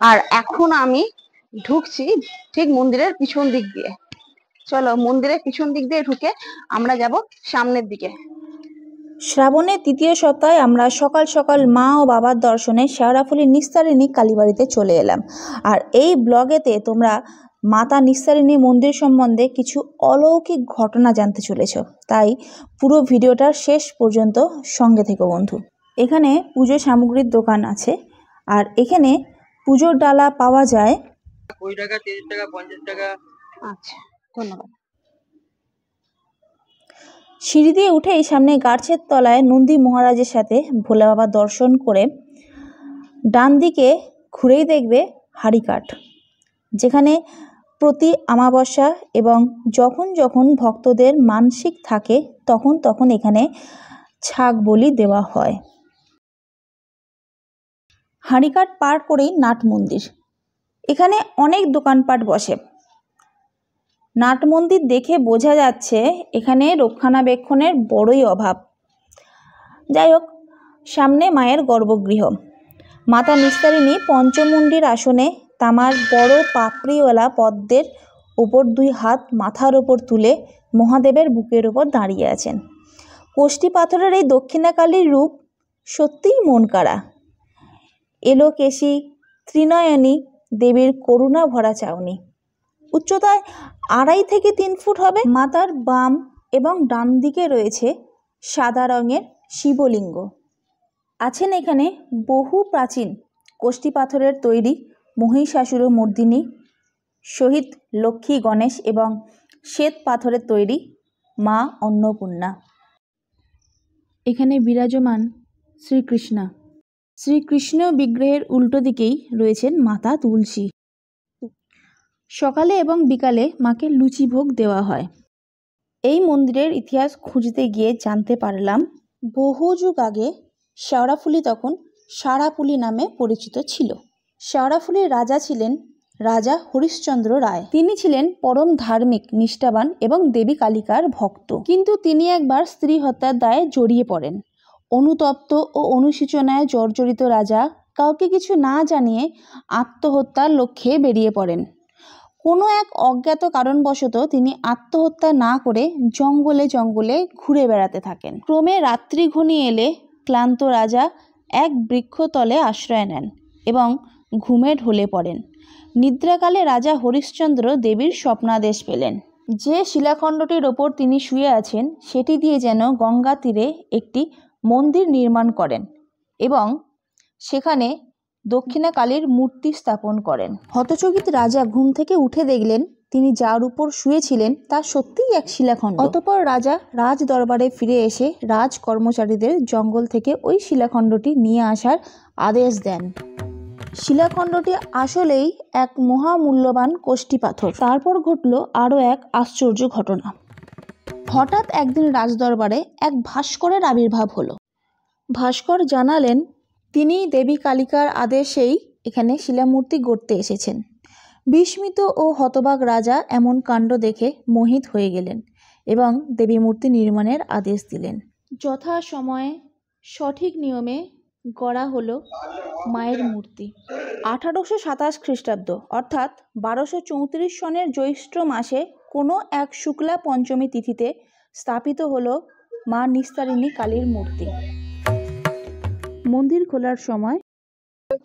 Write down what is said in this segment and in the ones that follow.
আর এখন আমি ঢুকছি ঠিক মন্দিরের পিছন দিক দিয়ে। চলো মন্দিরের পিছন দিক দিয়ে ঢুকে আমরা যাব সামনের দিকে। শ্রাবণের তৃতীয় সপ্তাহে আমরা সকাল সকাল মা ও বাবার দর্শনে শেওড়াফুলি নিস্তারিণী কালীবাড়িতে চলে এলাম। আর এই ব্লগেতে তোমরা মাতা নিস্তারিণী মন্দির সম্বন্ধে কিছু অলৌকিক ঘটনা জানতে চলেছ, তাই পুরো ভিডিওটার শেষ পর্যন্ত সঙ্গে থেকো বন্ধু। এখানে পুজো সামগ্রীর দোকান আছে, আর এখানে পুজোর ডালা পাওয়া যায় 20 টাকা, 30 টাকা, 50 টাকা। আচ্ছা, ধন্যবাদ। সিঁড়ি দিয়ে উঠেই সামনে গাছের তলায় নন্দী মহারাজের সাথে ভোলা বাবা দর্শন করে ডান দিকে ঘুরেই দেখবে হাড়িকাঠ, যেখানে প্রতি অমাবস্যা এবং যখন যখন ভক্তদের মানসিক থাকে তখন তখন এখানে ছাগ বলি দেওয়া হয়। হাড়িকাঠ পার করেই নাট মন্দির। এখানে অনেক দোকানপাট বসে। নাট মন্দির দেখে বোঝা যাচ্ছে এখানে রক্ষণাবেক্ষণের বড়ই অভাব। যাই হোক, সামনে মায়ের গর্ভগৃহ। মাতা নিস্তারিণী পঞ্চমুণ্ডির আসনে তামার বড় পাপড়িওয়ালা পদ্মের ওপর 2 হাত মাথার ওপর তুলে মহাদেবের বুকের ওপর দাঁড়িয়ে আছেন। কোষ্ঠী পাথরের এই দক্ষিণাকালীর রূপ সত্যিই মন কাড়া। এলোকেশী ত্রিনয়নী দেবীর করুণা ভরা চাউনি। উচ্চতায় 2.5 থেকে 3 ফুট হবে। মাতার বাম এবং ডান দিকে রয়েছে সাদা রঙের শিবলিঙ্গ। আছেন এখানে বহু প্রাচীন কোষ্ঠী পাথরের তৈরি মহিষাসুর মর্দিনী, শহীদ লক্ষ্মী গণেশ এবং শ্বেত পাথরের তৈরি মা অন্নপূর্ণা। এখানে বিরাজমান শ্রীকৃষ্ণা। শ্রীকৃষ্ণ বিগ্রহের উল্টো দিকেই রয়েছেন মাতা তুলসী। সকালে এবং বিকালে মাকে লুচি ভোগ দেওয়া হয়। এই মন্দিরের ইতিহাস খুঁজতে গিয়ে জানতে পারলাম বহু যুগ আগে শেওড়াফুলি তখন সারাফুলি নামে পরিচিত ছিল। শেওড়াফুলির রাজা ছিলেন রাজা হরিশ্চন্দ্র রায়। তিনি ছিলেন পরম ধার্মিক, নিষ্ঠাবান এবং দেবী কালিকার ভক্ত। কিন্তু তিনি একবার স্ত্রী হত্যার দায়ে জড়িয়ে পড়েন। অনুতপ্ত ও অনুশোচনায় জর্জরিত রাজা কাউকে কিছু না জানিয়ে আত্মহত্যার লক্ষ্যে বেরিয়ে পড়েন। কোনো এক অজ্ঞাত কারণবশত তিনি আত্মহত্যা না করে জঙ্গলে জঙ্গলে ঘুরে বেড়াতে থাকেন। ক্রমে রাত্রি ঘনিয়ে এলে ক্লান্ত রাজা এক বৃক্ষতলে আশ্রয় নেন এবং ঘুমে ঢলে পড়েন। নিদ্রাকালে রাজা হরিশ্চন্দ্র দেবীর স্বপ্নাদেশ পেলেন। যে শিলাখণ্ডটির ওপর তিনি শুয়ে আছেন সেটি দিয়ে যেন গঙ্গা তীরে একটি মন্দির নির্মাণ করেন এবং সেখানে দক্ষিণা কালীর মূর্তি স্থাপন করেন। হতচকিত রাজা ঘুম থেকে উঠে দেখলেন তিনি যার উপর শুয়েছিলেন তা সত্যিই এক শিলাখণ্ড। অতঃপর রাজা রাজ দরবারে ফিরে এসে রাজ কর্মচারীদের জঙ্গল থেকে ওই শিলাখণ্ডটি নিয়ে আসার আদেশ দেন। শিলাখণ্ডটি আসলেই এক মহামূল্যবান কোষ্ঠী পাথর। তারপর ঘটল আরও এক আশ্চর্য ঘটনা। হঠাৎ একদিন রাজদরবারে এক ভাস্করের আবির্ভাব হলো। ভাস্কর জানালেন তিনি দেবী কালিকার আদেশেই এখানে শিলামূর্তি গড়তে এসেছেন। বিস্মিত ও হতবাক রাজা এমন কাণ্ড দেখে মোহিত হয়ে গেলেন এবং দেবী মূর্তি নির্মাণের আদেশ দিলেন। যথা সময়ে সঠিক নিয়মে গড়া হলো মায়ের মূর্তি। 1827 খ্রিস্টাব্দ অর্থাৎ 1234 সনের জ্যৈষ্ঠ মাসে কোনো এক শুক্লা পঞ্চমী তিথিতে স্থাপিত হলো মা নিস্তারিণী কালীর মূর্তি। মন্দির খোলার সময়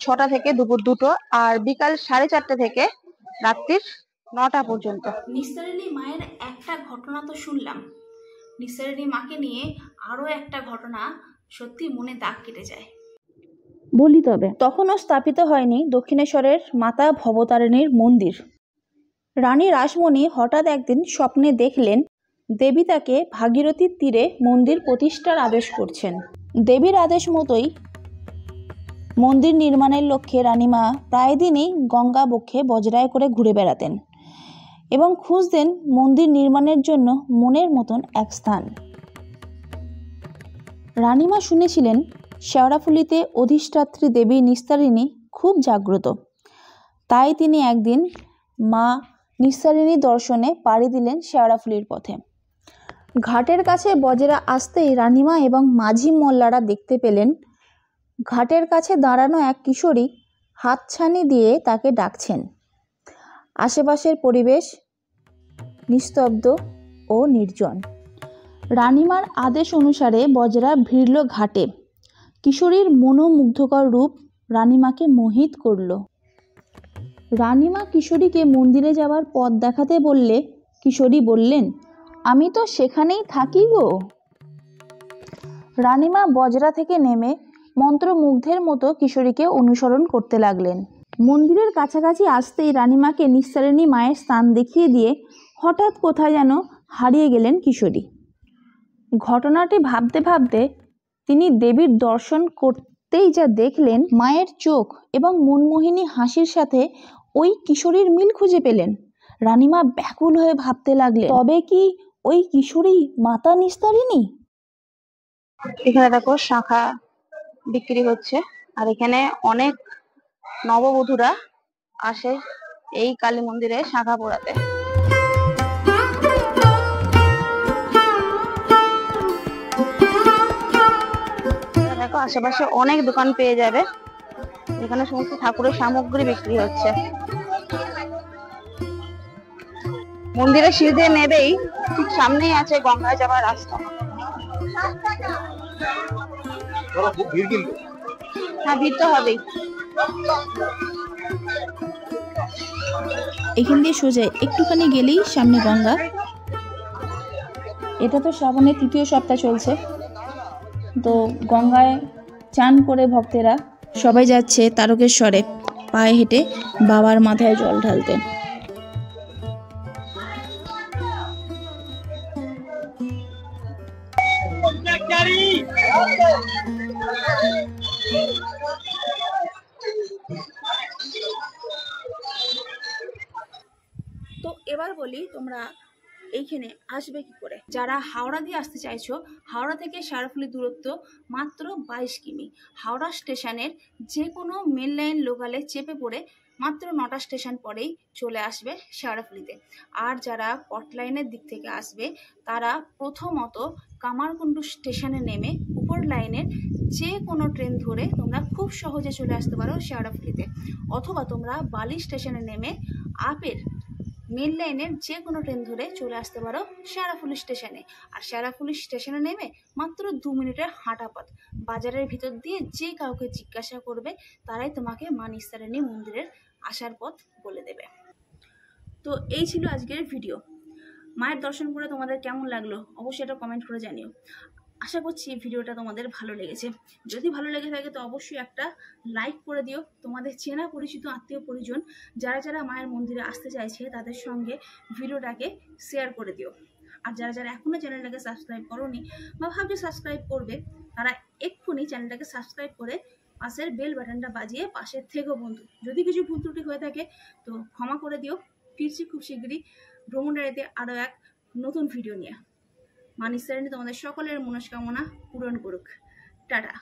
6টা থেকে দুপুর 2টো আর বিকাল 4:30 থেকে রাত্রির 9টা পর্যন্ত। নিস্তারিণী মায়ের একটা ঘটনা তো শুনলাম, নিস্তারিণী মাকে নিয়ে আরও একটা ঘটনা সত্যি মনে দাগ কেটে যায়। বলি তবে, তখনও স্থাপিত হয়নি দক্ষিণেশ্বরের মাতা ভবতারিণীর মন্দির। রানী রাসমণি হঠাৎ একদিন স্বপ্নে দেখলেন দেবী তাকে ভাগীরথীর তীরে মন্দির প্রতিষ্ঠার আদেশ করছেন। দেবীর আদেশ মতোই মন্দির নির্মাণের লক্ষ্যে রানীমা প্রায় দিনই গঙ্গা বক্ষে বজরায় করে ঘুরে বেড়াতেন এবং খুঁজতেন মন্দির নির্মাণের জন্য মনের মতন এক স্থান। রানীমা শুনেছিলেন শেওড়াফুলিতে অধিষ্ঠাত্রী দেবী নিস্তারিণী খুব জাগ্রত, তাই তিনি একদিন মা নিস্তারিণী দর্শনে পাড়ি দিলেন শেওড়াফুলির পথে। ঘাটের কাছে বজরা আসতেই রানীমা এবং মাঝি মোল্লারা দেখতে পেলেন ঘাটের কাছে দাঁড়ানো এক কিশোরী হাতছানি দিয়ে তাকে ডাকছেন। আশেপাশের পরিবেশ নিস্তব্ধ ও নির্জন। রানীমার আদেশ অনুসারে বজরা ভিড়ল ঘাটে। কিশোরীর মনোমুগ্ধকর রূপ রানীমাকে মোহিত করল। রানীমা কিশোরীকে মন্দিরে যাওয়ার পথ দেখাতে বললে কিশোরী বললেন, আমি তো সেখানেই থাকি গো। রানীমা বজরা থেকে নেমে মন্ত্রমুগ্ধের মতো কিশোরীকে অনুসরণ করতে লাগলেন। মন্দিরের কাছাকাছি আসতেই রানীমাকে নিস্তারিণী মায়ের স্থান দেখিয়ে দিয়ে হঠাৎ কোথায় যেন হারিয়ে গেলেন কিশোরী। ঘটনাটি ভাবতে ভাবতে তিনি দেবীর দর্শন করতেই যা দেখলেন, মায়ের চোখ এবং মনমোহিনী হাসির সাথে ওই কিশোরীর মিল খুঁজে পেলেন। রানীমা ব্যাকুল হয়ে ভাবতে লাগলেন, তবে কি ওই কিশোরী মাতা নিস্তারিণী? এখানে দেখো শাঁখা বিক্রি হচ্ছে, আর এখানে অনেক নববধূরা আসে এই কালী মন্দিরে শাঁখা পরাতে। দেখো আশেপাশে অনেক দোকান পেয়ে যাবে, এখানে সমস্ত ঠাকুরের সামগ্রী বিক্রি হচ্ছে। মন্দিরের সিঁড়ি দিয়ে নেবেই ঠিক সামনেই আছে গঙ্গায় যাওয়ার রাস্তা। হ্যাঁ, ভিড় তো হবেই। এখান দিয়ে সোজা একটুখানি গেলেই সামনে গঙ্গা। এটা তো শ্রাবণের 3য় সপ্তাহ চলছে, তো গঙ্গায় চান করে ভক্তেরা সবাই যাচ্ছে তারকেশ্বরে পায়ে হেঁটে বাবার মাথায় জল ঢালতে। তো এবার বলি, তোমরা এইখানে আসবে কি করে? যারা হাওড়া দিয়ে আসতে চাইছো, হাওড়া থেকে শেওড়াফুলি দূরত্ব মাত্র 22 কিমি। হাওড়া স্টেশনের যে কোনো মেন লাইন লোকালে চেপে পড়ে মাত্র 9টা স্টেশন পরেই চলে আসবে শেওড়াফুলিতে। আর যারা কটলাইনের দিক থেকে আসবে তারা প্রথমত কামারকুণ্ডু স্টেশনে নেমে উপর লাইনের যে কোনো ট্রেন ধরে তোমরা খুব সহজে চলে আসতে পারো শেওড়াফুলিতে, অথবা তোমরা বালি স্টেশনে নেমে আপের মেন লাইনের যে কোনো ট্রেন ধরে চলে আসতে পারো শেওড়াফুলি স্টেশনে। আর শেওড়াফুলি স্টেশনে নেমে মাত্র 2 মিনিটের হাঁটা পথ বাজারের ভিতর দিয়ে যে কাউকে জিজ্ঞাসা করবে তারাই তোমাকে মা নিস্তারিণী মন্দিরের আসার পথ বলে দেবে। তো এই ছিল আজকের ভিডিও। মায়ের দর্শন করে তোমাদের কেমন লাগলো অবশ্যই এটা কমেন্ট করে জানিও। আশা করছি ভিডিওটা তোমাদের ভালো লেগেছে। যদি ভালো লেগে থাকে তো অবশ্যই একটা লাইক করে দিও। তোমাদের চেনা পরিচিত আত্মীয় পরিজন যারা যারা মায়ের মন্দিরে আসতে চাইছে তাদের সঙ্গে ভিডিওটাকে শেয়ার করে দিও। আর যারা যারা এখনো চ্যানেলটাকে সাবস্ক্রাইব করোনি বা ভাবছো সাবস্ক্রাইব করবে, তারা এক্ষুনি চ্যানেলটাকে সাবস্ক্রাইব করে পাশের বেল বাটনটা বাজিয়ে পাশে থেকো বন্ধু। যদি কিছু ভুল ত্রুটি হয়ে থাকে তো ক্ষমা করে দিও। ফিরছি খুব শীঘ্রই ভ্রমণ ডায়েরিতে আরও এক নতুন ভিডিও নিয়ে। মা নিস্তারিণী তোমাদের সকলের মনস্কামনা পূরণ করুক। টাটা।